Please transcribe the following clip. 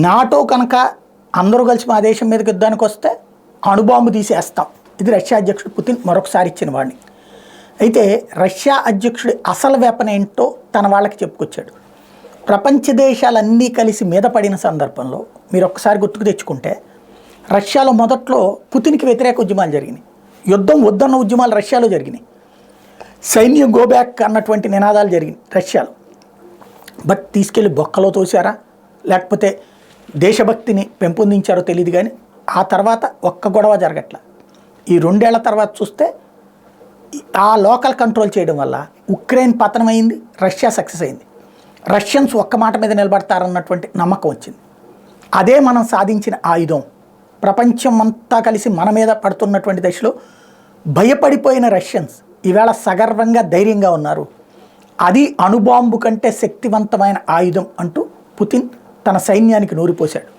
NATO కనుక అందరూ కలిసి మా దేశం మీదకి యుద్ధానికి వస్తే అణుబాంబు తీసేస్తాం, ఇది రష్యా అధ్యక్షుడు పుతిన్ మరొకసారి ఇచ్చిన వాడిని. అయితే రష్యా అధ్యక్షుడి అసలు వెపన్ ఏంటో తన వాళ్ళకి చెప్పుకొచ్చాడు. ప్రపంచ దేశాలన్నీ కలిసి మీద పడిన సందర్భంలో మీరు ఒక్కసారి గుర్తుకు తెచ్చుకుంటే రష్యాలో మొదట్లో పుతిన్కి వ్యతిరేక ఉద్యమాలు జరిగినాయి, యుద్ధం వద్దన్న ఉద్యమాలు రష్యాలో జరిగినాయి, సైన్యం గోబ్యాక్ అన్నటువంటి నినాదాలు జరిగినాయి రష్యాలో. బట్ తీసుకెళ్ళి బొక్కలో తోసారా లేకపోతే దేశభక్తిని పెంపొందించారో తెలియదు, కానీ ఆ తర్వాత ఒక్క గొడవ జరగట్ల. ఈ 2 ఏళ్ల తర్వాత చూస్తే ఆ లోకల్ కంట్రోల్ చేయడం వల్ల ఉక్రెయిన్ పతనమైంది, రష్యా సక్సెస్ అయింది. రష్యన్స్ ఒక్క మాట మీద నిలబడతారన్నటువంటి నమ్మకం వచ్చింది. అదే మనం సాధించిన ఆయుధం. ప్రపంచం అంతా కలిసి మన మీద పడుతున్నటువంటి దశలో భయపడిపోయిన రష్యన్స్ ఈవేళ సగర్వంగా ధైర్యంగా ఉన్నారు. అది అణుబాంబు కంటే శక్తివంతమైన ఆయుధం అంటూ పుతిన్ తన సైన్యానికి నూరిపోశాడు.